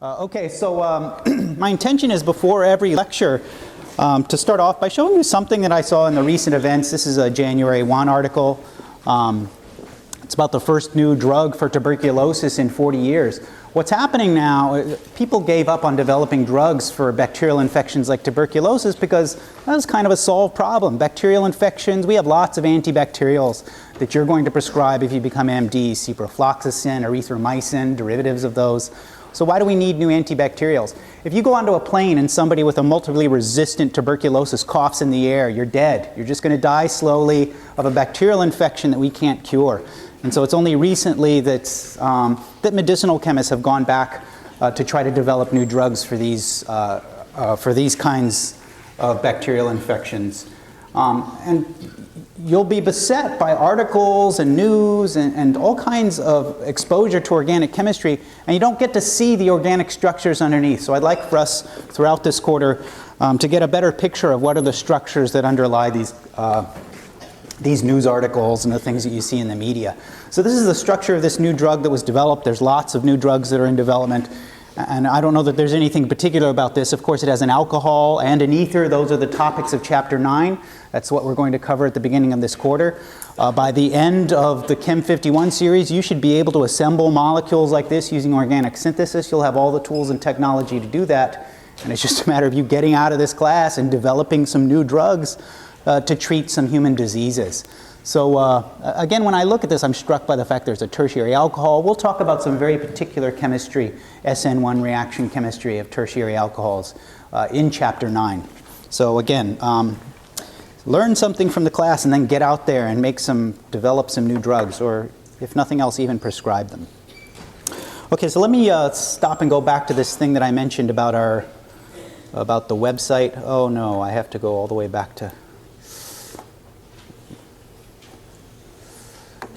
Okay, so my intention is before every lecture to start off by showing you something that I saw in the recent events. This is a January 1 article. It's about the first new drug for tuberculosis in 40 years. What's happening now, people gave up on developing drugs for bacterial infections like tuberculosis because that was kind of a solved problem. Bacterial infections, we have lots of antibacterials that you're going to prescribe if you become MD, ciprofloxacin, erythromycin, derivatives of those. So why do we need new antibacterials? If you go onto a plane and somebody with a multiply resistant tuberculosis coughs in the air, you're dead. You're just going to die slowly of a bacterial infection that we can't cure. And so it's only recently that medicinal chemists have gone back to try to develop new drugs for these kinds of bacterial infections. And you'll be beset by articles and news and all kinds of exposure to organic chemistry, and you don't get to see the organic structures underneath. So I'd like for us throughout this quarter to get a better picture of what are the structures that underlie these news articles and the things that you see in the media. So this is the structure of this new drug that was developed. There's lots of new drugs that are in development, and I don't know that there's anything particular about this. Of course, it has an alcohol and an ether. Those are the topics of Chapter 9. That's what we're going to cover at the beginning of this quarter. By the end of the Chem 51 series, you should be able to assemble molecules like this using organic synthesis. You'll have all the tools and technology to do that, and it's just a matter of you getting out of this class and developing some new drugs to treat some human diseases. So again, when I look at this, I'm struck by the fact there's a tertiary alcohol. We'll talk about some very particular chemistry, SN1 reaction chemistry of tertiary alcohols in Chapter 9. So again, learn something from the class and then get out there and develop some new drugs, or if nothing else, even prescribe them. Okay, so let me stop and go back to this thing that I mentioned about the website. Oh no, I have to go all the way back to.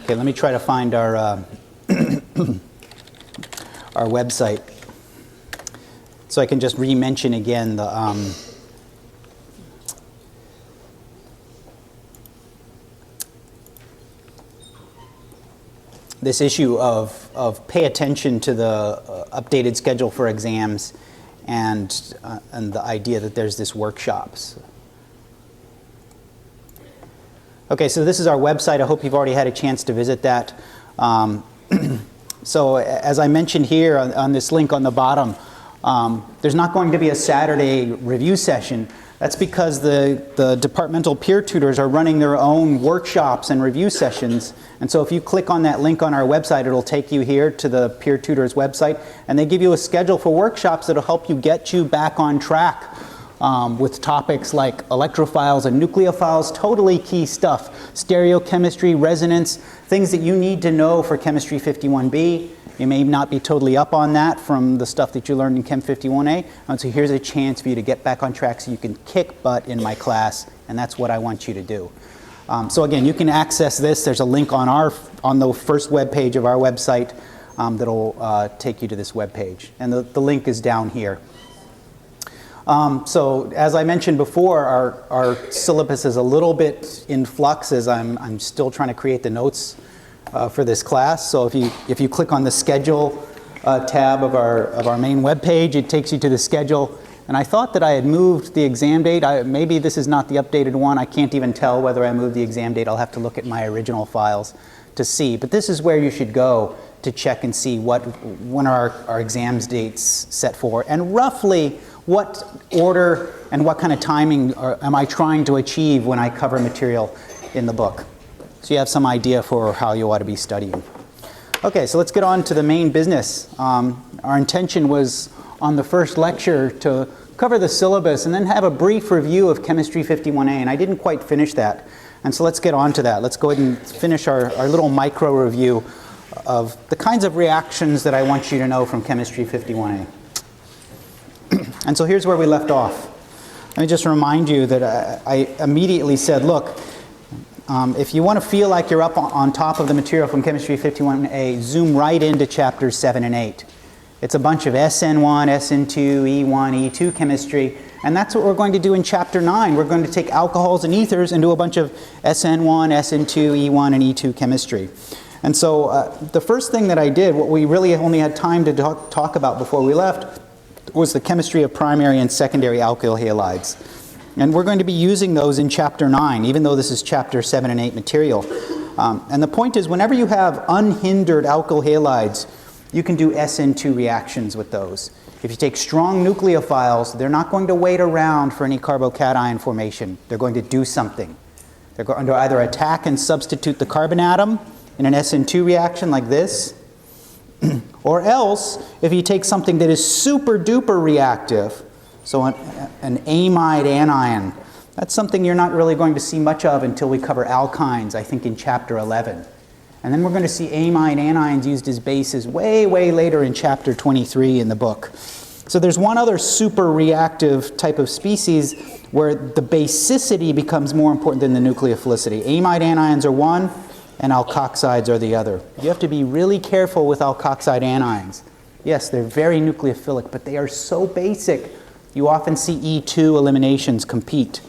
Okay, let me try to find our our website, so I can just re-mention again the this issue of pay attention to the updated schedule for exams and the idea that there's this workshops. Okay, so this is our website. I hope you've already had a chance to visit that. So as I mentioned here on this link on the bottom, there's not going to be a Saturday review session. That's because the departmental peer tutors are running their own workshops and review sessions. And so if you click on that link on our website, it'll take you here to the peer tutors website, and they give you a schedule for workshops that'll help you get you back on track with topics like electrophiles and nucleophiles, totally key stuff. Stereochemistry, resonance, things that you need to know for Chemistry 51B. You may not be totally up on that from the stuff that you learned in Chem 51A. And so here's a chance for you to get back on track so you can kick butt in my class, and that's what I want you to do. So again, you can access this. There's a link on the first web page of our website that'll take you to this web page. And the link is down here. So as I mentioned before, our syllabus is a little bit in flux as I'm still trying to create the notes for this class. So if you click on the schedule tab of our main web page, it takes you to the schedule. And I thought that I had moved the exam date. Maybe this is not the updated one. I can't even tell whether I moved the exam date. I'll have to look at my original files to see. But this is where you should go to check and see when our exams dates set for, and roughly what order and what kind of timing am I trying to achieve when I cover material in the book. So you have some idea for how you ought to be studying. Okay, so let's get on to the main business. Our intention was on the first lecture to cover the syllabus and then have a brief review of Chemistry 51A, and I didn't quite finish that. And so let's get on to that. Let's go ahead and finish our little micro review of the kinds of reactions that I want you to know from Chemistry 51A. And so here's where we left off. Let me just remind you that I immediately said, look, if you want to feel like you're up on top of the material from Chemistry 51A, zoom right into Chapters 7 and 8. It's a bunch of SN1, SN2, E1, E2 chemistry, and that's what we're going to do in Chapter 9. We're going to take alcohols and ethers and do a bunch of SN1, SN2, E1, and E2 chemistry. And so the first thing that I did, what we really only had time to talk about before we left, was the chemistry of primary and secondary alkyl halides. And we're going to be using those in Chapter 9, even though this is Chapter 7 and 8 material. And the point is, whenever you have unhindered alkyl halides, you can do SN2 reactions with those. If you take strong nucleophiles, they're not going to wait around for any carbocation formation. They're going to do something. They're going to either attack and substitute the carbon atom in an SN2 reaction like this, or else, if you take something that is super duper reactive, so an amide anion, that's something you're not really going to see much of until we cover alkynes, I think in Chapter 11. And then we're going to see amide anions used as bases way, way later in Chapter 23 in the book. So there's one other super reactive type of species where the basicity becomes more important than the nucleophilicity. Amide anions are one, and alkoxides are the other. You have to be really careful with alkoxide anions. Yes, they're very nucleophilic, but they are so basic, you often see E2 eliminations compete.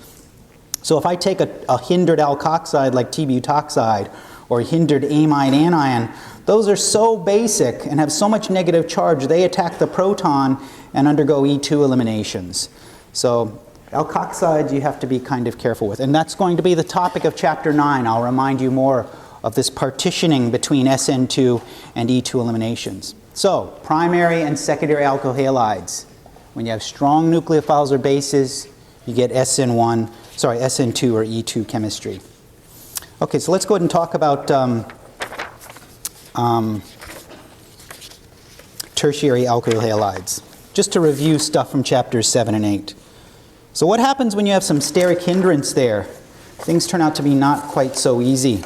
So if I take a hindered alkoxide like T-butoxide or a hindered amide anion, those are so basic and have so much negative charge, they attack the proton and undergo E2 eliminations. So alkoxides you have to be kind of careful with. And that's going to be the topic of Chapter 9. I'll remind you more of this partitioning between SN2 and E2 eliminations. So, primary and secondary alkyl halides. When you have strong nucleophiles or bases, you get SN2 or E2 chemistry. Okay, so let's go ahead and talk about tertiary alkyl halides. Just to review stuff from Chapters 7 and 8. So what happens when you have some steric hindrance there? Things turn out to be not quite so easy.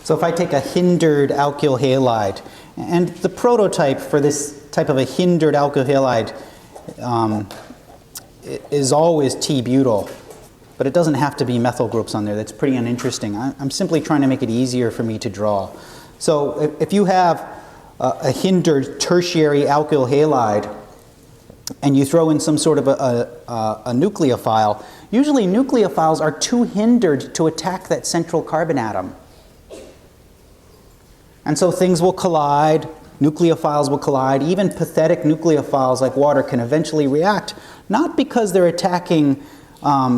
So if I take a hindered alkyl halide, and the prototype for this type of a hindered alkyl halide is always T-butyl, but it doesn't have to be methyl groups on there. That's pretty uninteresting. I'm simply trying to make it easier for me to draw. So if you have a hindered tertiary alkyl halide and you throw in some sort of a nucleophile, usually nucleophiles are too hindered to attack that central carbon atom. And so things will collide, nucleophiles will collide, even pathetic nucleophiles like water can eventually react, not because they're attacking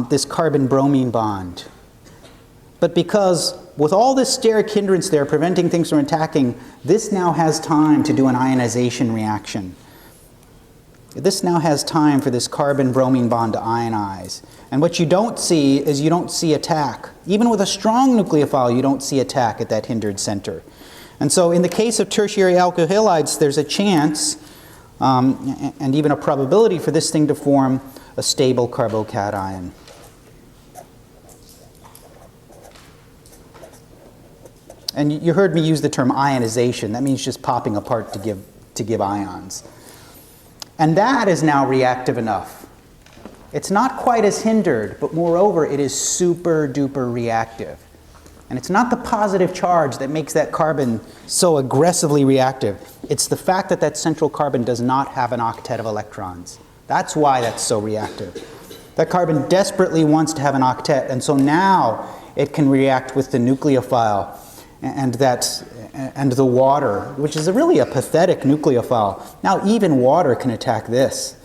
this carbon-bromine bond, but because with all this steric hindrance there preventing things from attacking, this now has time to do an ionization reaction. This now has time for this carbon-bromine bond to ionize. And what you don't see is you don't see attack. Even with a strong nucleophile, you don't see attack at that hindered center. And so in the case of tertiary alkyl halides, there's a chance and even a probability for this thing to form a stable carbocation. And you heard me use the term ionization. That means just popping apart to give ions. And that is now reactive enough. It's not quite as hindered, but moreover, it is super duper reactive. And it's not the positive charge that makes that carbon so aggressively reactive. It's the fact that that central carbon does not have an octet of electrons. That's why that's so reactive. That carbon desperately wants to have an octet, and so now it can react with the nucleophile and the water, which is really a pathetic nucleophile. Now even water can attack this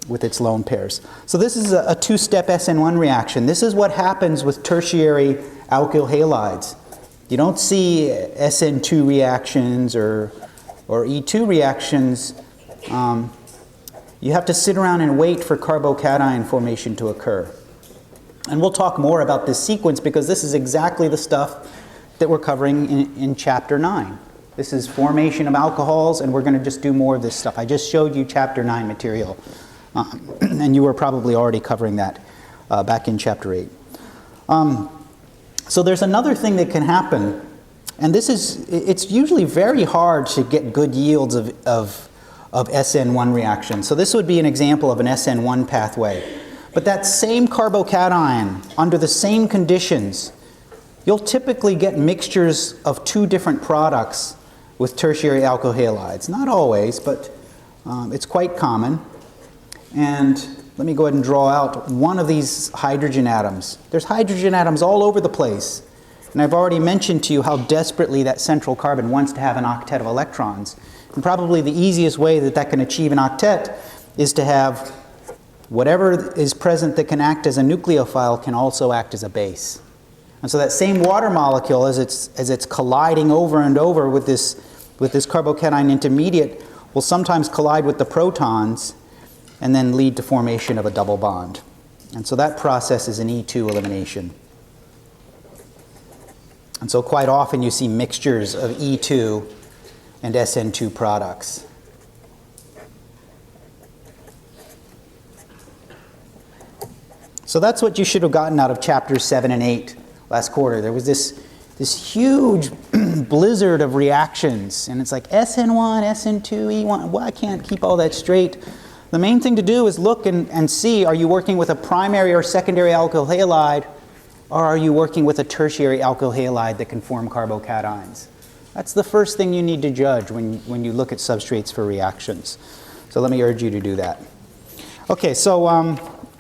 with its lone pairs. So this is a two-step SN1 reaction. This is what happens with tertiary alkyl halides. You don't see SN2 reactions or E2 reactions. You have to sit around and wait for carbocation formation to occur. And we'll talk more about this sequence because this is exactly the stuff that we're covering in Chapter 9. This is formation of alcohols, and we're going to just do more of this stuff. I just showed you Chapter 9 material, and you were probably already covering that back in Chapter 8. So there's another thing that can happen, and it's usually very hard to get good yields of SN1 reactions. So this would be an example of an SN1 pathway. But that same carbocation, under the same conditions, you'll typically get mixtures of two different products with tertiary alkyl halides. Not always, but it's quite common. And let me go ahead and draw out one of these hydrogen atoms. There's hydrogen atoms all over the place. And I've already mentioned to you how desperately that central carbon wants to have an octet of electrons. And probably the easiest way that that can achieve an octet is to have whatever is present that can act as a nucleophile can also act as a base. And so that same water molecule, as it's colliding over and over with this carbocation intermediate, will sometimes collide with the protons and then lead to formation of a double bond. And so that process is an E2 elimination. And so quite often you see mixtures of E2 and SN2 products. So that's what you should have gotten out of chapters 7 and 8 last quarter. There was this huge blizzard of reactions, and it's like SN1, SN2, E1. Well, I can't keep all that straight. The main thing to do is look and see, are you working with a primary or secondary alkyl halide, or are you working with a tertiary alkyl halide that can form carbocations? That's the first thing you need to judge when you look at substrates for reactions. So let me urge you to do that. Okay, so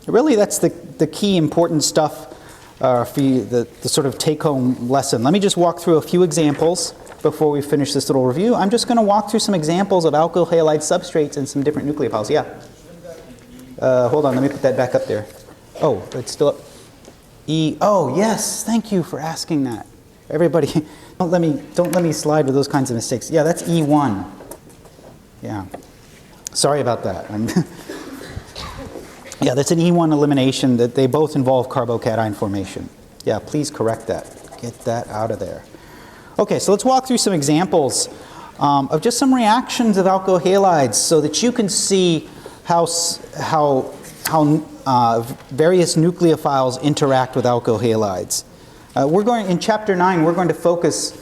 really that's the key important stuff for you, the sort of take-home lesson. Let me just walk through a few examples before we finish this little review. I'm just going to walk through some examples of alkyl halide substrates and some different nucleophiles. Yeah? Hold on, let me put that back up there. Oh, it's still up. Oh, yes, thank you for asking that. Everybody, don't let me slide with those kinds of mistakes. Yeah, that's E1. Yeah. Sorry about that. Yeah, that's an E1 elimination. That they both involve carbocation formation. Yeah, please correct that. Get that out of there. Okay, so let's walk through some examples of just some reactions of alkyl halides so that you can see how various nucleophiles interact with alkyl halides. In chapter 9, we're going to focus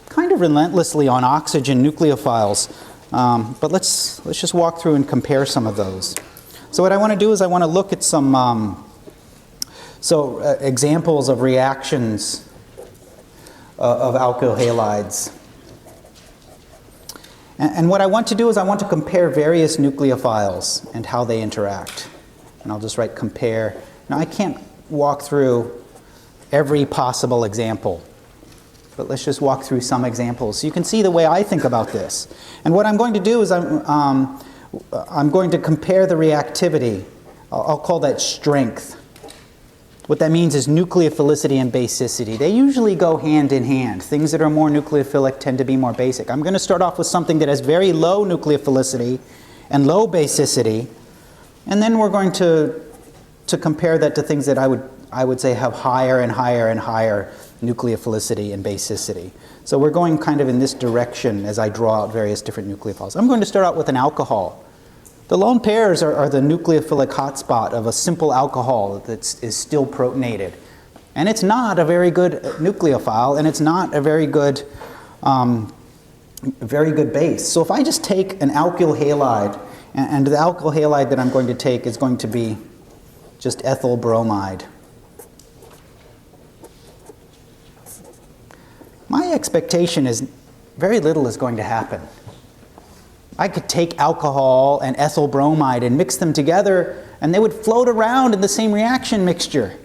kind of relentlessly on oxygen nucleophiles, but let's just walk through and compare some of those. So what I want to do is I want to look at some examples of reactions of alkyl halides. And what I want to do is I want to compare various nucleophiles and how they interact. And I'll just write compare. Now I can't walk through every possible example, but let's just walk through some examples so you can see the way I think about this. And what I'm going to do is I'm going to compare the reactivity. I'll call that strength. What that means is nucleophilicity and basicity. They usually go hand in hand. Things that are more nucleophilic tend to be more basic. I'm going to start off with something that has very low nucleophilicity and low basicity, and then we're going to compare that to things that I would say have higher and higher and higher nucleophilicity and basicity. So we're going kind of in this direction as I draw out various different nucleophiles. I'm going to start out with an alcohol. The lone pairs are the nucleophilic hotspot of a simple alcohol that is still protonated. And it's not a very good nucleophile, and it's not a very good base. So if I just take an alkyl halide, and the alkyl halide that I'm going to take is going to be just ethyl bromide. My expectation is very little is going to happen. I could take alcohol and ethyl bromide and mix them together, and they would float around in the same reaction mixture.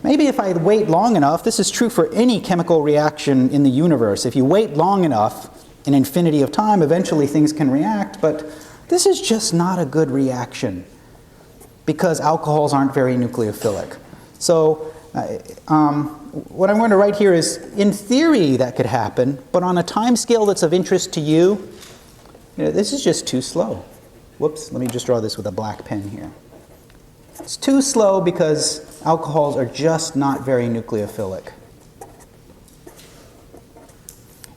Maybe if I wait long enough, this is true for any chemical reaction in the universe. If you wait long enough, an infinity of time, eventually things can react, but this is just not a good reaction because alcohols aren't very nucleophilic. So what I'm going to write here is, in theory, that could happen, but on a time scale that's of interest to you, this is just too slow. Whoops, let me just draw this with a black pen here. It's too slow because alcohols are just not very nucleophilic.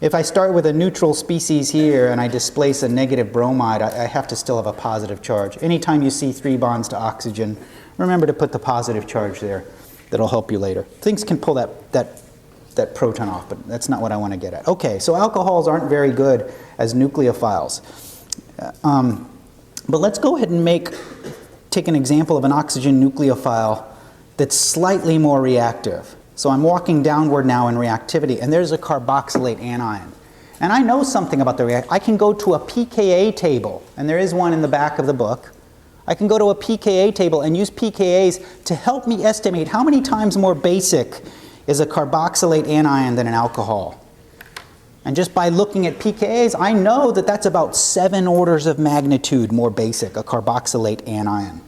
If I start with a neutral species here and I displace a negative bromide, I have to still have a positive charge. Anytime you see 3 bonds to oxygen, remember to put the positive charge there. That'll help you later. Things can pull that proton off, but that's not what I want to get at. Okay, so alcohols aren't very good as nucleophiles. But let's go ahead and take an example of an oxygen nucleophile that's slightly more reactive. So I'm walking downward now in reactivity, and there's a carboxylate anion. And I know something about the reaction. I can go to a pKa table, and there is one in the back of the book. I can go to a pKa table and use pKa's to help me estimate how many times more basic is a carboxylate anion than an alcohol. And just by looking at pKa's, I know that that's about 7 orders of magnitude more basic, a carboxylate anion.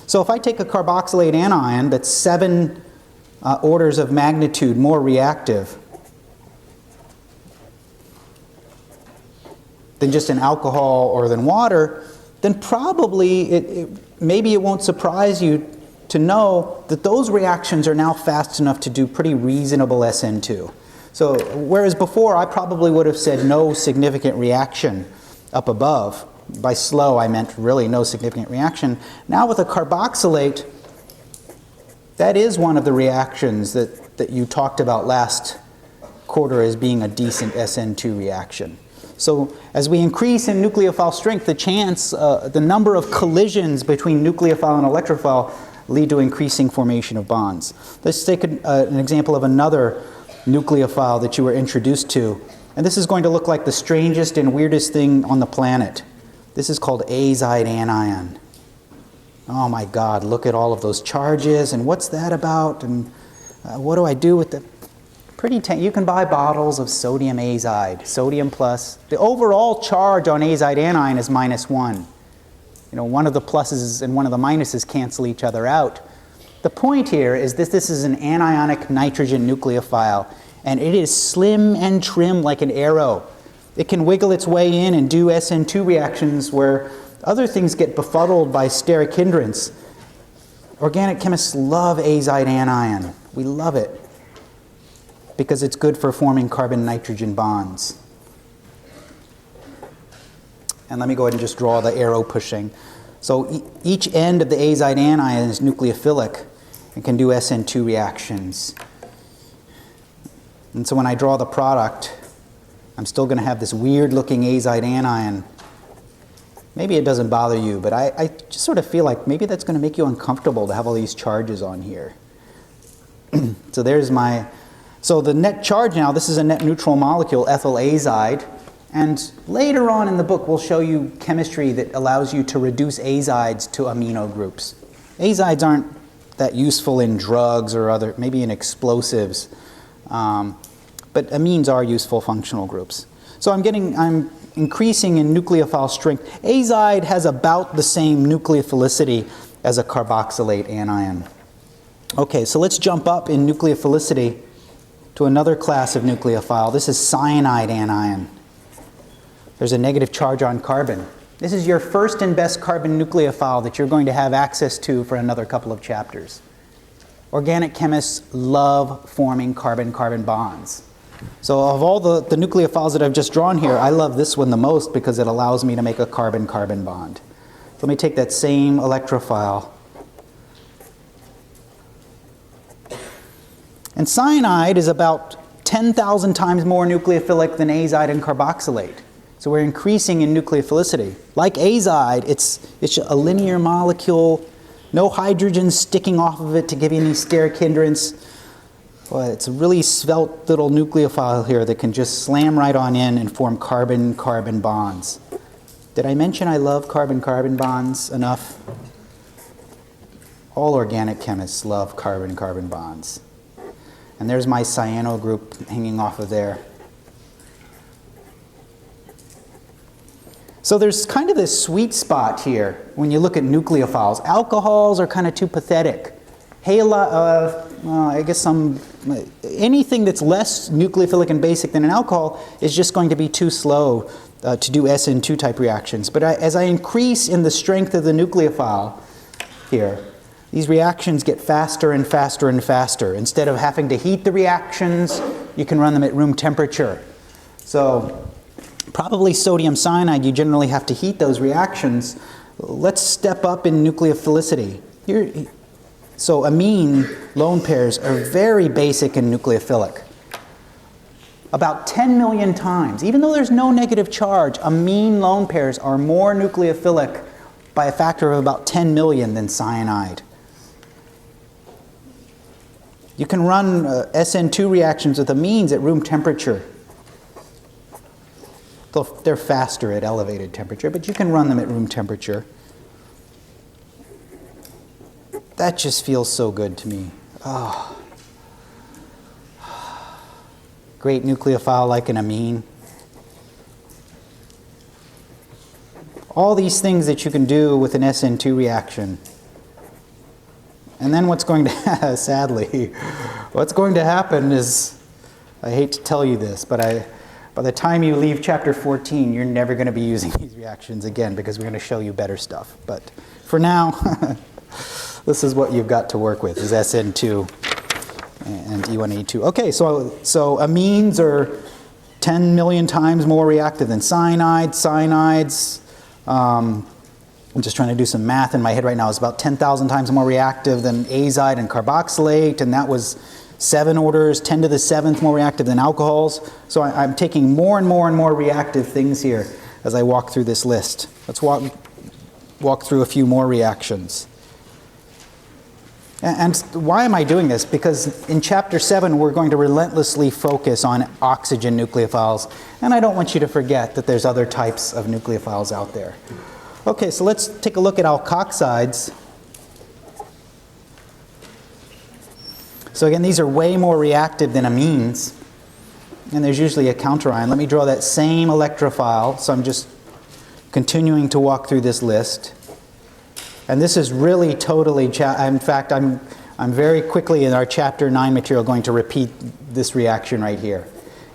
So if I take a carboxylate anion that's 7 orders of magnitude more reactive than just an alcohol or than water, then probably maybe it won't surprise you to know that those reactions are now fast enough to do pretty reasonable SN2. So whereas before I probably would have said no significant reaction up above, by slow I meant really no significant reaction, now with a carboxylate, that is one of the reactions that you talked about last quarter as being a decent SN2 reaction. So as we increase in nucleophile strength, the chance, the number of collisions between nucleophile and electrophile lead to increasing formation of bonds. Let's take an example of another nucleophile that you were introduced to. And this is going to look like the strangest and weirdest thing on the planet. This is called azide anion. Oh my God, look at all of those charges, and what's that about, and what do I do with the you can buy bottles of sodium azide, sodium plus. The overall charge on azide anion is -1. You know, one of the pluses and one of the minuses cancel each other out. The point here is that this is an anionic nitrogen nucleophile, and it is slim and trim like an arrow. It can wiggle its way in and do SN2 reactions where other things get befuddled by steric hindrance. Organic chemists love azide anion. We love it because it's good for forming carbon-nitrogen bonds. And let me go ahead and just draw the arrow pushing. So each end of the azide anion is nucleophilic and can do SN2 reactions. And so when I draw the product, I'm still going to have this weird-looking azide anion. Maybe it doesn't bother you, but I just sort of feel like maybe that's going to make you uncomfortable to have all these charges on here. So there's my... So the net charge now, this is a net neutral molecule, ethyl azide. And later on in the book, we'll show you chemistry that allows you to reduce azides to amino groups. Azides aren't that useful in drugs or other, maybe in explosives. But amines are useful functional groups. So I'm increasing in nucleophile strength. Azide has about the same nucleophilicity as a carboxylate anion. Okay, so let's jump up in nucleophilicity to another class of nucleophile. This is cyanide anion. There's a negative charge on carbon. This is your first and best carbon nucleophile that you're going to have access to for another couple of chapters. Organic chemists love forming carbon-carbon bonds. So of all the nucleophiles that I've just drawn here, I love this one the most because it allows me to make a carbon-carbon bond. So let me take that same electrophile. And cyanide is about 10,000 times more nucleophilic than azide and carboxylate. So we're increasing in nucleophilicity. Like azide, it's a linear molecule, no hydrogen sticking off of it to give you any steric hindrance. Well, it's a really svelte little nucleophile here that can just slam right on in and form carbon-carbon bonds. Did I mention I love carbon-carbon bonds enough? All organic chemists love carbon-carbon bonds. And there's my cyano group hanging off of there. So there's kind of this sweet spot here when you look at nucleophiles. Alcohols are kind of too pathetic. I guess anything that's less nucleophilic and basic than an alcohol is just going to be too slow to do SN2 type reactions. But as I increase in the strength of the nucleophile here, these reactions get faster and faster and faster. Instead of having to heat the reactions, you can run them at room temperature. So probably sodium cyanide, you generally have to heat those reactions. Let's step up in nucleophilicity. So amine lone pairs are very basic and nucleophilic. About 10 million times, even though there's no negative charge, amine lone pairs are more nucleophilic by a factor of about 10 million than cyanide. You can run SN2 reactions with amines at room temperature. They're faster at elevated temperature, but you can run them at room temperature. That just feels so good to me. Oh. Great nucleophile like an amine. All these things that you can do with an SN2 reaction. And then what's going to, sadly, what's going to happen is, I hate to tell you this, but by the time you leave chapter 14, you're never going to be using these reactions again because we're going to show you better stuff. But for now, this is what you've got to work with, is SN2 and E1A2. Okay, so amines are 10 million times more reactive than cyanides. Cyanides, I'm just trying to do some math in my head right now, it's about 10,000 times more reactive than azide and carboxylate, and that was 7 orders, 10 to the 7th more reactive than alcohols. So I'm taking more and more and more reactive things here as I walk through this list. Let's walk through a few more reactions. And why am I doing this? Because in chapter 7, we're going to relentlessly focus on oxygen nucleophiles, and I don't want you to forget that there's other types of nucleophiles out there. Okay, so let's take a look at alkoxides. So again, these are way more reactive than amines, and there's usually a counterion. Let me draw that same electrophile, so I'm just continuing to walk through this list. And this is really totally, in fact, I'm very quickly in our chapter 9 material going to repeat this reaction right here.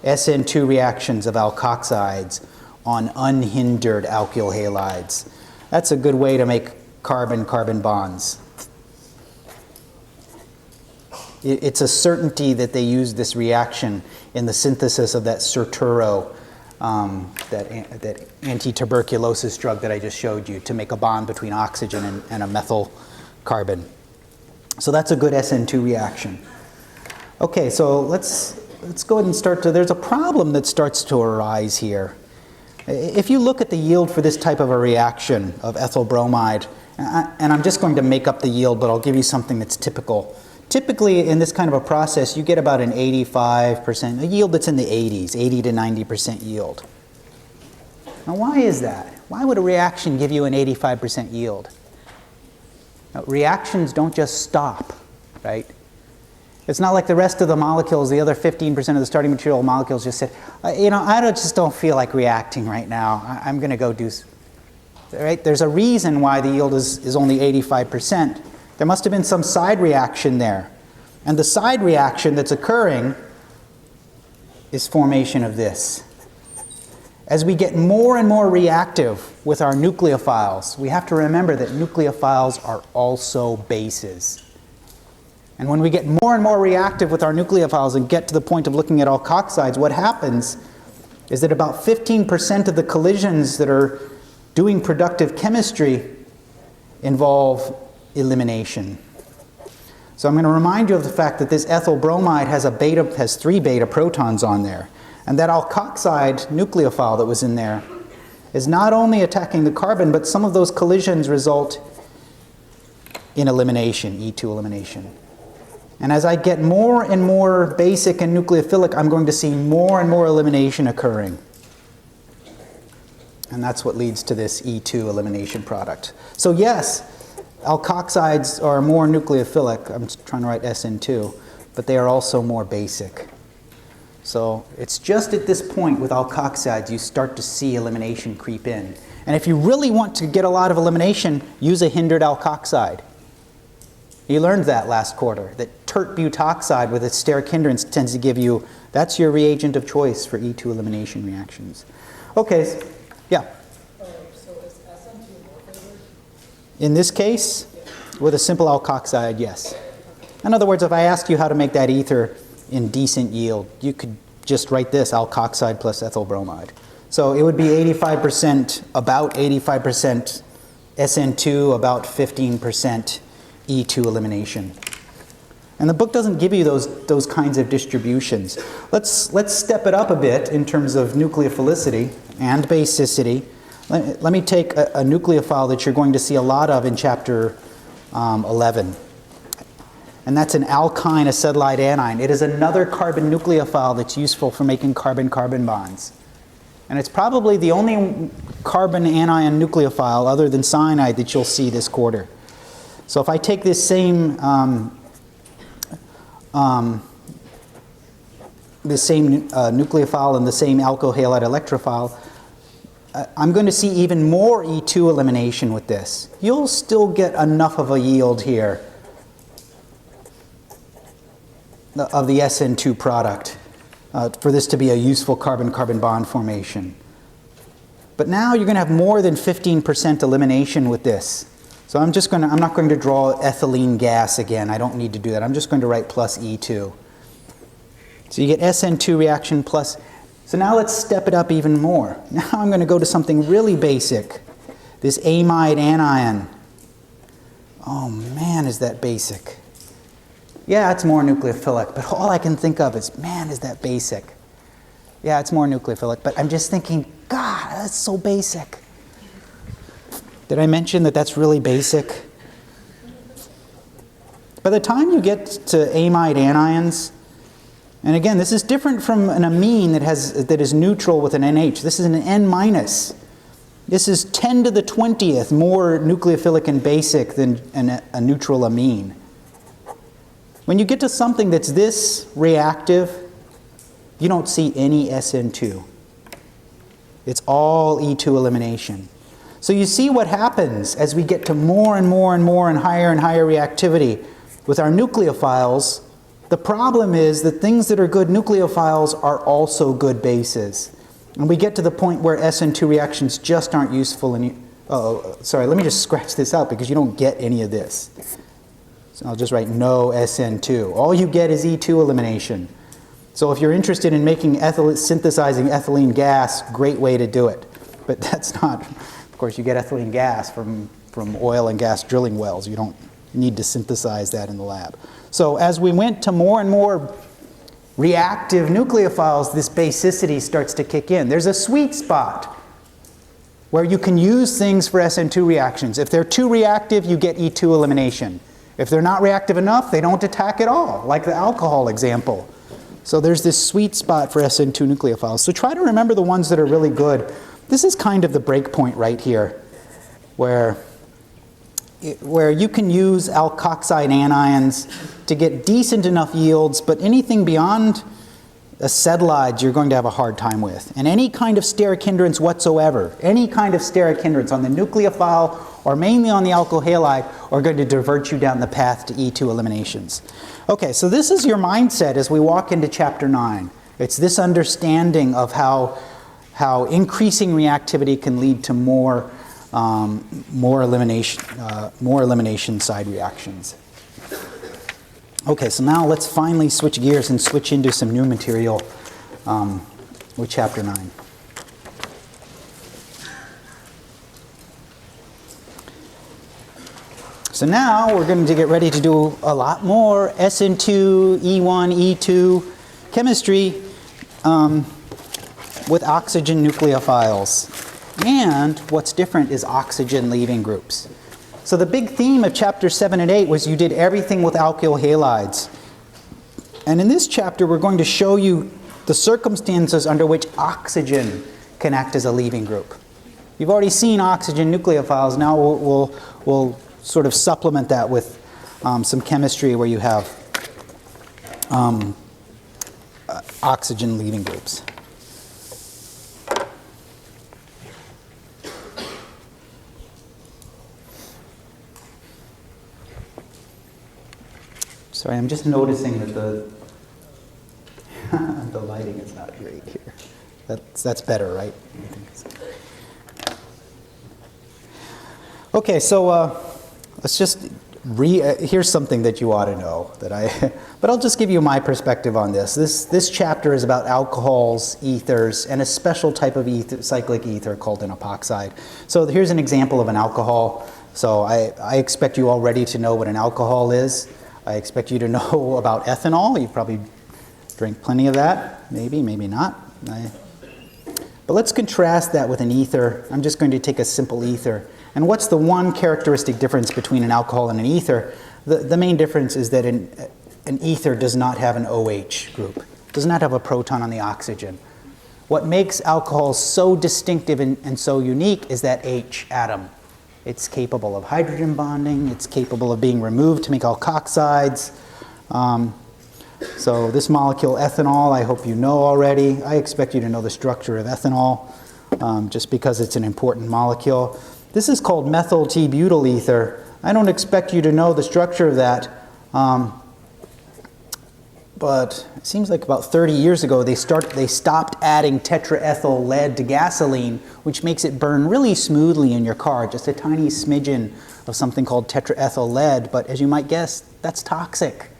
SN2 reactions of alkoxides on unhindered alkyl halides. That's a good way to make carbon-carbon bonds. It's a certainty that they use this reaction in the synthesis of that Serturo, that anti-tuberculosis drug that I just showed you, to make a bond between oxygen and a methyl carbon. So that's a good SN2 reaction. Okay, so let's go ahead and start to, there's a problem that starts to arise here. If you look at the yield for this type of a reaction of ethyl bromide, and I'm just going to make up the yield, but I'll give you something that's typical. Typically, in this kind of a process, you get about an 85%, a yield that's in the 80s, 80 to 90% yield. Now, why is that? Why would a reaction give you an 85% yield? Now, reactions don't just stop, right? It's not like the rest of the molecules, the other 15% of the starting material molecules just said, I just don't feel like reacting right now. I'm going to go do, right? There's a reason why the yield is only 85%. There must have been some side reaction there. And the side reaction that's occurring is formation of this. As we get more and more reactive with our nucleophiles, we have to remember that nucleophiles are also bases. And when we get more and more reactive with our nucleophiles and get to the point of looking at alkoxides, what happens is that about 15% of the collisions that are doing productive chemistry involve elimination. So I'm going to remind you of the fact that this ethyl bromide has 3 beta protons on there. And that alkoxide nucleophile that was in there is not only attacking the carbon, but some of those collisions result in elimination, E2 elimination. And as I get more and more basic and nucleophilic, I'm going to see more and more elimination occurring. And that's what leads to this E2 elimination product. So yes, alkoxides are more nucleophilic. I'm trying to write SN2, but they are also more basic. So it's just at this point with alkoxides you start to see elimination creep in. And if you really want to get a lot of elimination, use a hindered alkoxide. You learned that last quarter, that tert butoxide with its steric hindrance tends to give you, that's your reagent of choice for E2 elimination reactions. Okay, yeah? So is SN2 more favored? In this case, with a simple alkoxide, yes. In other words, if I asked you how to make that ether in decent yield, you could just write this, alkoxide plus ethyl bromide. So it would be 85%, about 85% SN2, about 15% E2 elimination. And the book doesn't give you those kinds of distributions. Let's step it up a bit in terms of nucleophilicity and basicity. Let me take a nucleophile that you're going to see a lot of in chapter 11. And that's an alkyne acetylide anion. It is another carbon nucleophile that's useful for making carbon-carbon bonds. And it's probably the only carbon anion nucleophile other than cyanide that you'll see this quarter. So if I take this same nucleophile and the same alkyl halide electrophile, I'm going to see even more E2 elimination with this. You'll still get enough of a yield here of the SN2 product for this to be a useful carbon-carbon bond formation. But now you're going to have more than 15% elimination with this. So I'm not going to draw ethylene gas again. I don't need to do that. I'm just going to write plus E2. So you get SN2 reaction plus. So now let's step it up even more. Now I'm going to go to something really basic. This amide anion. Oh man, is that basic. Yeah, it's more nucleophilic, but all I can think of is, man, is that basic. Yeah, it's more nucleophilic, but I'm just thinking, God, that's so basic. Did I mention that that's really basic? By the time you get to amide anions, and again, this is different from an amine that is neutral with an NH. This is an N minus. This is 10 to the 20th more nucleophilic and basic than a neutral amine. When you get to something that's this reactive, you don't see any SN2. It's all E2 elimination. So you see what happens as we get to more and more and higher reactivity with our nucleophiles. The problem is that things that are good nucleophiles are also good bases. And we get to the point where SN2 reactions just aren't useful. Sorry, let me just scratch this out because you don't get any of this. So I'll just write no SN2. All you get is E2 elimination. So if you're interested in synthesizing ethylene gas, great way to do it. But that's not, of course, you get ethylene gas from oil and gas drilling wells. You don't need to synthesize that in the lab. So as we went to more and more reactive nucleophiles, this basicity starts to kick in. There's a sweet spot where you can use things for SN2 reactions. If they're too reactive, you get E2 elimination. If they're not reactive enough, they don't attack at all, like the alcohol example. So there's this sweet spot for SN2 nucleophiles. So try to remember the ones that are really good. This is kind of the break point right here, where you can use alkoxide anions to get decent enough yields, but anything beyond acetylides you're going to have a hard time with. And any kind of steric hindrance whatsoever, any kind of steric hindrance on the nucleophile or mainly on the alkyl halide are going to divert you down the path to E2 eliminations. Okay, so this is your mindset as we walk into chapter 9. It's this understanding of how increasing reactivity can lead to more elimination side reactions. Okay, so now let's finally switch gears and switch into some new material with chapter 9. So now we're going to get ready to do a lot more SN2, E1, E2 chemistry with oxygen nucleophiles. And what's different is oxygen leaving groups. So the big theme of chapter 7 and 8 was you did everything with alkyl halides. And in this chapter we're going to show you the circumstances under which oxygen can act as a leaving group. You've already seen oxygen nucleophiles. Now we'll sort of supplement that with some chemistry where you have oxygen leaving groups. Sorry, I'm just noticing that the lighting is not great here. That's better, right? Okay, so let's just here's something that you ought to know but I'll just give you my perspective on this. This chapter is about alcohols, ethers, and a special type of cyclic ether called an epoxide. So here's an example of an alcohol. So I expect you already to know what an alcohol is. I expect you to know about ethanol. You probably drink plenty of that, maybe not. But let's contrast that with an ether. I'm just going to take a simple ether. And what's the one characteristic difference between an alcohol and an ether? The main difference is that an ether does not have an OH group, does not have a proton on the oxygen. What makes alcohols so distinctive and so unique is that H atom. It's capable of hydrogen bonding. It's capable of being removed to make alkoxides. So this molecule, ethanol, I hope you know already. I expect you to know the structure of ethanol, just because it's an important molecule. This is called methyl T-butyl ether. I don't expect you to know the structure of that, but it seems like about 30 years ago they stopped adding tetraethyl lead to gasoline, which makes it burn really smoothly in your car, just a tiny smidgen of something called tetraethyl lead. But as you might guess, that's toxic.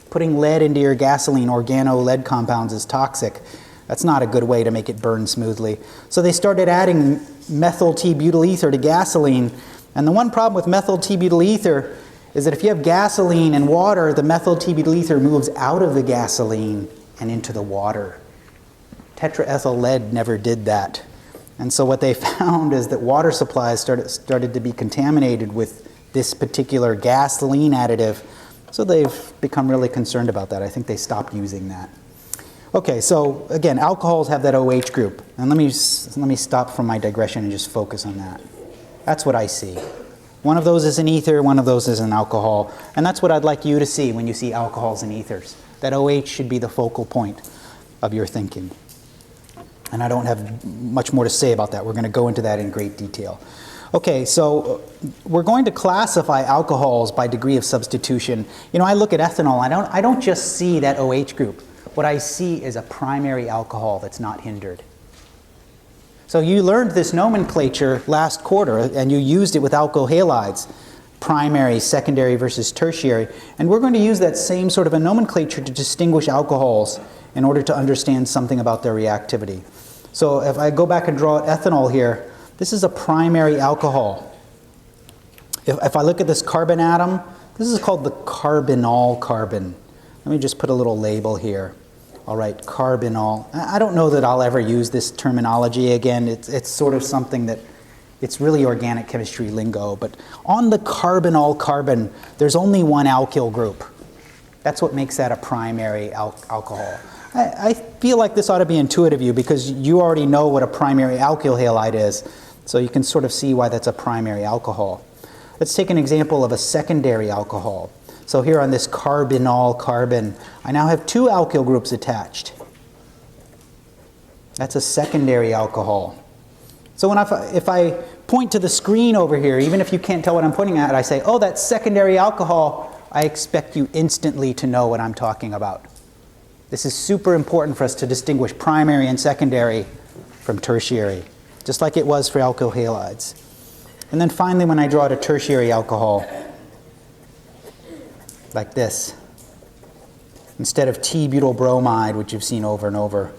Putting lead into your gasoline, organo-lead compounds, is toxic. That's not a good way to make it burn smoothly. So they started adding methyl T-butyl ether to gasoline. And the one problem with methyl T-butyl ether is that if you have gasoline and water, the methyl T-butyl ether moves out of the gasoline and into the water. Tetraethyl lead never did that. And so what they found is that water supplies started to be contaminated with this particular gasoline additive. So they've become really concerned about that. I think they stopped using that. Okay, so again, alcohols have that OH group. And let me stop from my digression and just focus on that. That's what I see. One of those is an ether, one of those is an alcohol. And that's what I'd like you to see when you see alcohols and ethers. That OH should be the focal point of your thinking. And I don't have much more to say about that. We're going to go into that in great detail. Okay, so we're going to classify alcohols by degree of substitution. You know, I look at ethanol, I don't just see that OH group. What I see is a primary alcohol that's not hindered. So you learned this nomenclature last quarter, and you used it with alkyl halides, primary, secondary versus tertiary. And we're going to use that same sort of a nomenclature to distinguish alcohols in order to understand something about their reactivity. So if I go back and draw ethanol here, this is a primary alcohol. If I look at this carbon atom, this is called the carbonyl carbon. Let me just put a little label here. All right, carbonyl. I don't know that I'll ever use this terminology again. It's sort of something that, it's really organic chemistry lingo. But on the carbonyl carbon, there's only one alkyl group. That's what makes that a primary alcohol. I feel like this ought to be intuitive to you because you already know what a primary alkyl halide is. So you can sort of see why that's a primary alcohol. Let's take an example of a secondary alcohol. So here on this carbonyl carbon, I now have two alkyl groups attached. That's a secondary alcohol. So if I point to the screen over here, even if you can't tell what I'm pointing at, I say, oh, that's secondary alcohol, I expect you instantly to know what I'm talking about. This is super important for us to distinguish primary and secondary from tertiary, just like it was for alkyl halides. And then finally, when I draw out a tertiary alcohol, like this, instead of T-butyl bromide, which you've seen over and over,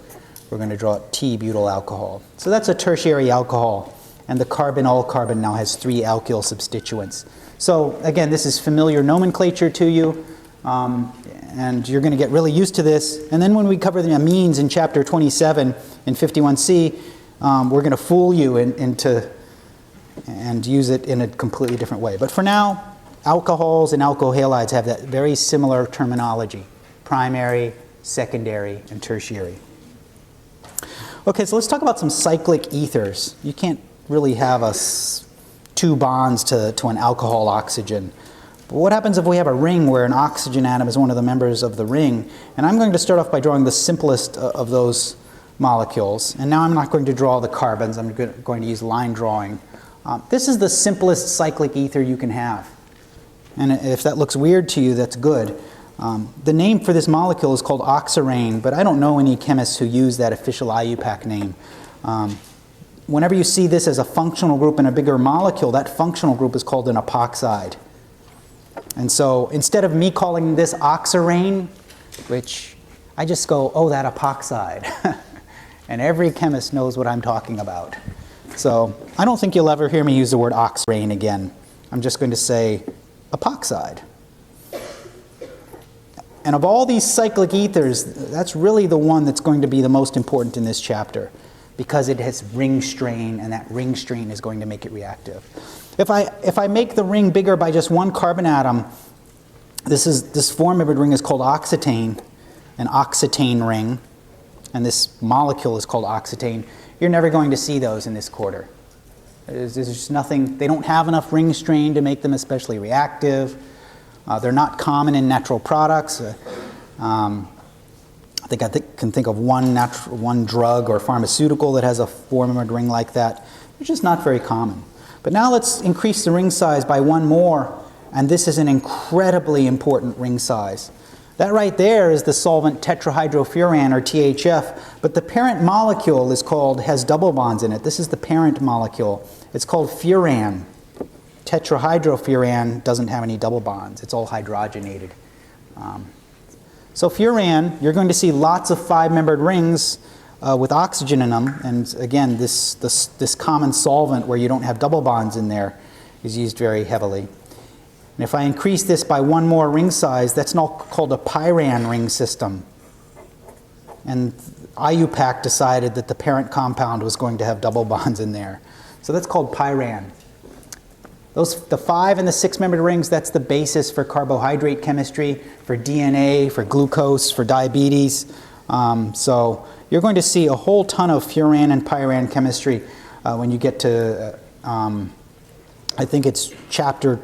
we're going to draw T-butyl alcohol. So that's a tertiary alcohol, and the carbonyl carbon now has 3 alkyl substituents. So again, this is familiar nomenclature to you, and you're going to get really used to this. And then when we cover the amines in chapter 27 in 51C, we're going to fool you into and use it in a completely different way. But for now, alcohols and alkyl halides have that very similar terminology: primary, secondary, and tertiary. Okay, so let's talk about some cyclic ethers. You can't really have two bonds to an alcohol oxygen. But what happens if we have a ring where an oxygen atom is one of the members of the ring? And I'm going to start off by drawing the simplest of those molecules. And now I'm not going to draw the carbons. I'm going to use line drawing. This is the simplest cyclic ether you can have. And if that looks weird to you, that's good. The name for this molecule is called oxirane, but I don't know any chemists who use that official IUPAC name. Whenever you see this as a functional group in a bigger molecule, that functional group is called an epoxide. And so instead of me calling this oxirane, which I just go, oh, that epoxide. And every chemist knows what I'm talking about. So I don't think you'll ever hear me use the word oxirane again. I'm just going to say epoxide. And of all these cyclic ethers, that's really the one that's going to be the most important in this chapter, because it has ring strain, and that ring strain is going to make it reactive. If I make the ring bigger by just one carbon atom, this form of a ring is called oxetane, an oxetane ring, and this molecule is called oxetane. You're never going to see those in this quarter. There's just nothing, they don't have enough ring strain to make them especially reactive. They're not common in natural products. I can think of one drug or pharmaceutical that has a four-membered ring like that. They're just not very common. But now let's increase the ring size by one more, and this is an incredibly important ring size. That right there is the solvent tetrahydrofuran, or THF, but the parent molecule has double bonds in it. This is the parent molecule. It's called furan. Tetrahydrofuran doesn't have any double bonds. It's all hydrogenated. So furan, you're going to see lots of five-membered rings with oxygen in them. And again, this common solvent where you don't have double bonds in there is used very heavily. And if I increase this by one more ring size, that's now called a pyran ring system. And IUPAC decided that the parent compound was going to have double bonds in there. So that's called pyran. The 5 and the 6-membered rings, that's the basis for carbohydrate chemistry, for DNA, for glucose, for diabetes. So you're going to see a whole ton of furan and pyran chemistry when you get to, I think it's chapter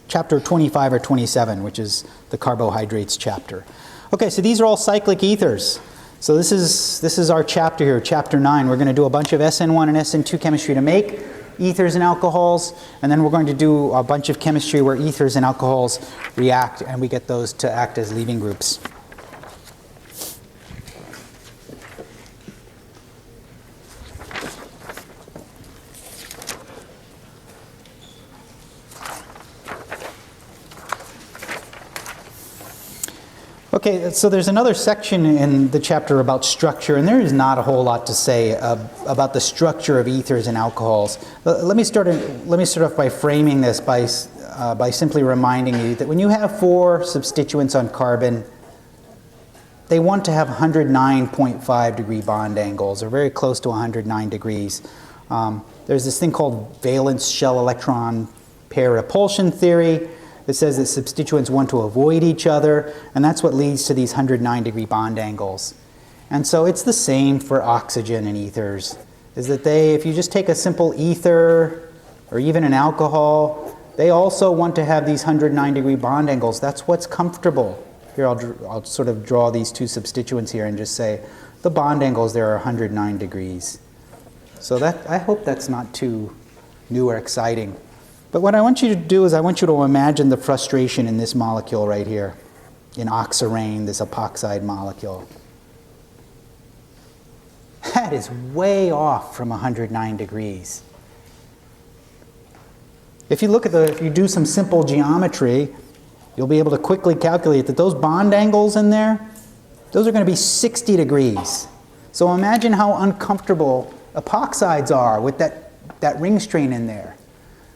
25 or 27, which is the carbohydrates chapter. Okay, so these are all cyclic ethers. So this is our chapter here, chapter 9. We're going to do a bunch of SN1 and SN2 chemistry to make ethers and alcohols, and then we're going to do a bunch of chemistry where ethers and alcohols react, and we get those to act as leaving groups. Okay, so there's another section in the chapter about structure, and there is not a whole lot to say about the structure of ethers and alcohols. Let me start off by framing this by simply reminding you that when you have 4 substituents on carbon, they want to have 109.5 degree bond angles, or very close to 109 degrees. There's this thing called valence shell electron pair repulsion theory. It says that substituents want to avoid each other, and that's what leads to these 109 degree bond angles. And so it's the same for oxygen and ethers, is that if you just take a simple ether or even an alcohol, they also want to have these 109 degree bond angles. That's what's comfortable. Here I'll sort of draw these 2 substituents here and just say the bond angles there are 109 degrees. So I hope that's not too new or exciting. But what I want you to do is I want you to imagine the frustration in this molecule right here, in oxirane, this epoxide molecule. That is way off from 109 degrees. If you do some simple geometry, you'll be able to quickly calculate that those bond angles in there, those are going to be 60 degrees. So imagine how uncomfortable epoxides are with that ring strain in there.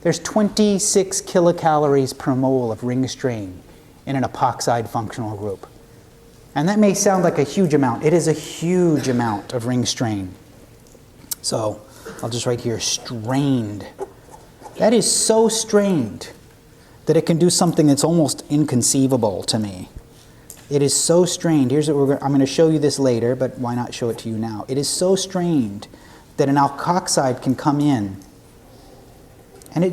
There's 26 kilocalories per mole of ring strain in an epoxide functional group. And that may sound like a huge amount. It is a huge amount of ring strain. So I'll just write here, strained. That is so strained that it can do something that's almost inconceivable to me. It is so strained. Here's what I'm going to show you this later, but why not show it to you now? It is so strained that an alkoxide can come in. And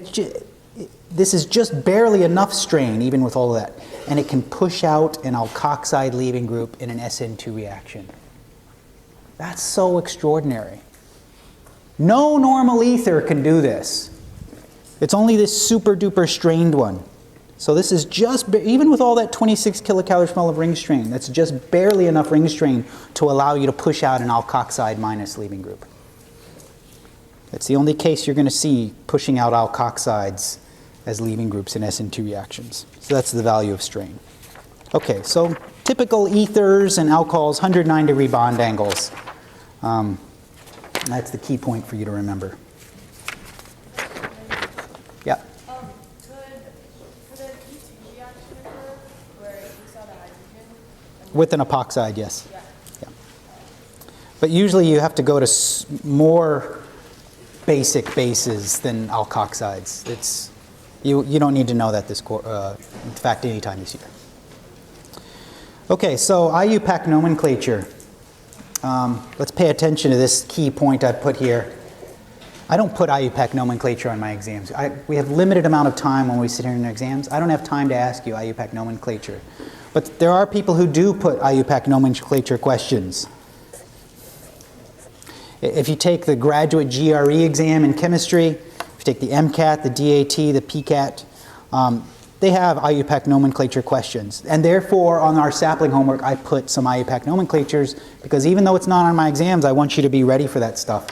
this is just barely enough strain, even with all of that. And it can push out an alkoxide leaving group in an SN2 reaction. That's so extraordinary. No normal ether can do this. It's only this super duper strained one. So this is just, even with all that 26 kilocalories per mole of ring strain, that's just barely enough ring strain to allow you to push out an alkoxide minus leaving group. It's the only case you're going to see pushing out alkoxides as leaving groups in SN2 reactions. So that's the value of strain. Okay, so typical ethers and alcohols, 109 degree bond angles. That's the key point for you to remember. Yeah? Could an E2 reaction occur where you saw the hydrogen? With an epoxide, yes. Yeah. But usually you have to go to more basic bases than alkoxides. You don't need to know that in fact, anytime this year. Okay, so IUPAC nomenclature. Let's pay attention to this key point I put here. I don't put IUPAC nomenclature on my exams. We have limited amount of time when we sit here in our exams. I don't have time to ask you IUPAC nomenclature. But there are people who do put IUPAC nomenclature questions. If you take the graduate GRE exam in chemistry, if you take the MCAT, the DAT, the PCAT, they have IUPAC nomenclature questions. And therefore, on our sapling homework, I put some IUPAC nomenclatures because even though it's not on my exams, I want you to be ready for that stuff.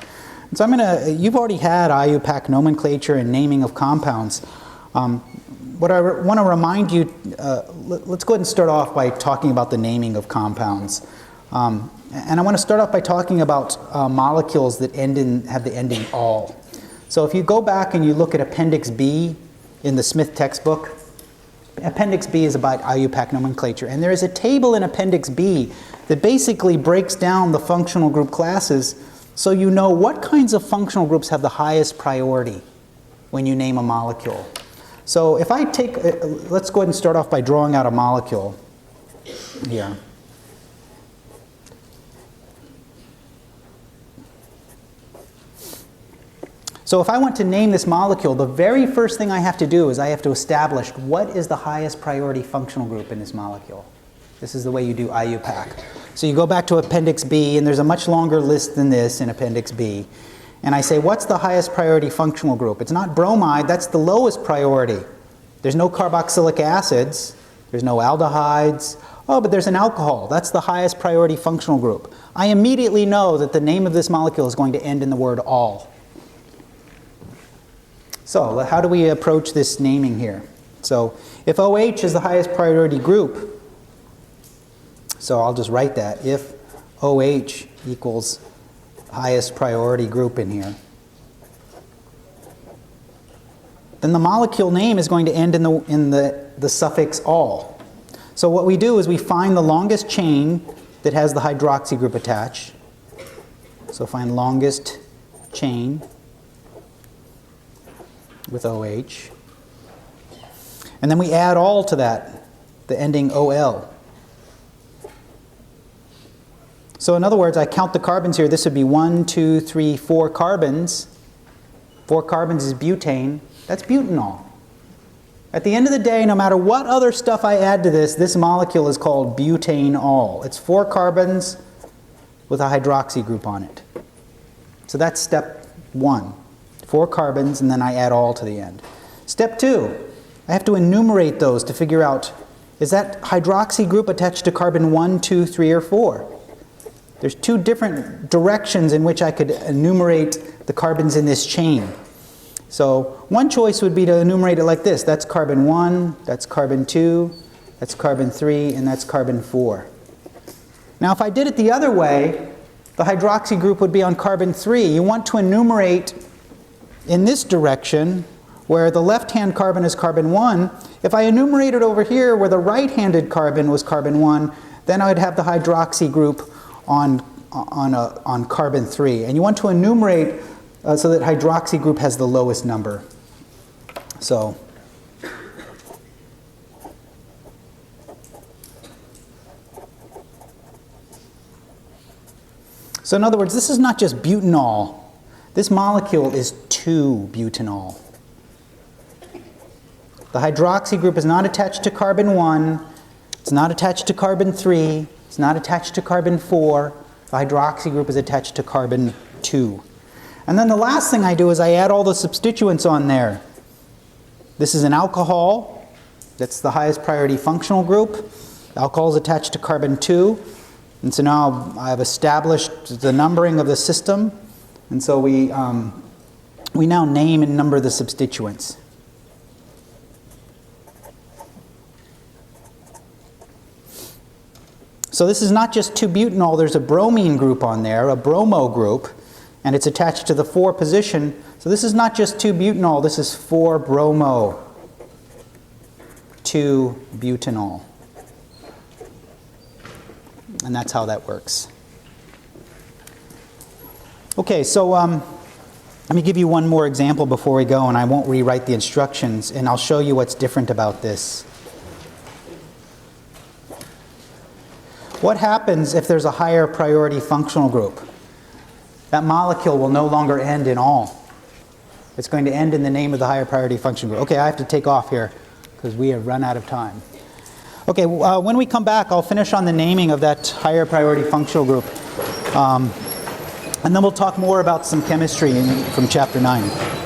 And so you've already had IUPAC nomenclature and naming of compounds. What I want to remind you, let's go ahead and start off by talking about the naming of compounds. And I want to start off by talking about molecules that have the ending "all." So if you go back and you look at Appendix B in the Smith textbook, Appendix B is about IUPAC nomenclature. And there is a table in Appendix B that basically breaks down the functional group classes so you know what kinds of functional groups have the highest priority when you name a molecule. So if I take, let's go ahead and start off by drawing out a molecule here. So if I want to name this molecule, the very first thing I have to do is I have to establish what is the highest priority functional group in this molecule. This is the way you do IUPAC. So you go back to Appendix B, and there's a much longer list than this in Appendix B. And I say, what's the highest priority functional group? It's not bromide, that's the lowest priority. There's no carboxylic acids, there's no aldehydes. Oh, but there's an alcohol, that's the highest priority functional group. I immediately know that the name of this molecule is going to end in the word "all." So how do we approach this naming here? So if OH is the highest priority group, so I'll just write that, if OH equals highest priority group in here, then the molecule name is going to end in the suffix "all." So what we do is we find the longest chain that has the hydroxy group attached. So find longest chain with OH. And then we add "all" to that, the ending OL. So in other words, I count the carbons here. This would be 1, 2, 3, 4 carbons. 4 carbons is butane. That's butanol. At the end of the day, no matter what other stuff I add to this molecule is called butanol. It's 4 carbons with a hydroxy group on it. So that's step 1. 4 carbons, and then I add "all" to the end. Step 2, I have to enumerate those to figure out, is that hydroxy group attached to carbon 1, 2, 3, or 4? There's 2 different directions in which I could enumerate the carbons in this chain. So one choice would be to enumerate it like this. That's carbon 1, that's carbon 2, that's carbon 3, and that's carbon 4. Now if I did it the other way, the hydroxy group would be on carbon 3. You want to enumerate in this direction, where the left-hand carbon is carbon 1. If I enumerated over here where the right-handed carbon was carbon 1, then I would have the hydroxy group on carbon 3. And you want to enumerate so that hydroxy group has the lowest number. So in other words, this is not just butanol. This molecule is 2-butanol. The hydroxy group is not attached to carbon 1, it's not attached to carbon 3, it's not attached to carbon 4. The hydroxy group is attached to carbon 2. And then the last thing I do is I add all the substituents on there. This is an alcohol, that's the highest priority functional group. The alcohol is attached to carbon 2. And so now I've established the numbering of the system. And so we now name and number the substituents. So this is not just 2-butanol, there's a bromine group on there, a bromo group, and it's attached to the 4 position. So this is not just 2-butanol, this is 4-bromo 2-butanol. And that's how that works. Okay, so let me give you one more example before we go, and I won't rewrite the instructions, and I'll show you what's different about this. What happens if there's a higher priority functional group? That molecule will no longer end in "all." It's going to end in the name of the higher priority function group. Okay, I have to take off here because we have run out of time. Okay, when we come back, I'll finish on the naming of that higher priority functional group. And then we'll talk more about some chemistry from chapter 9.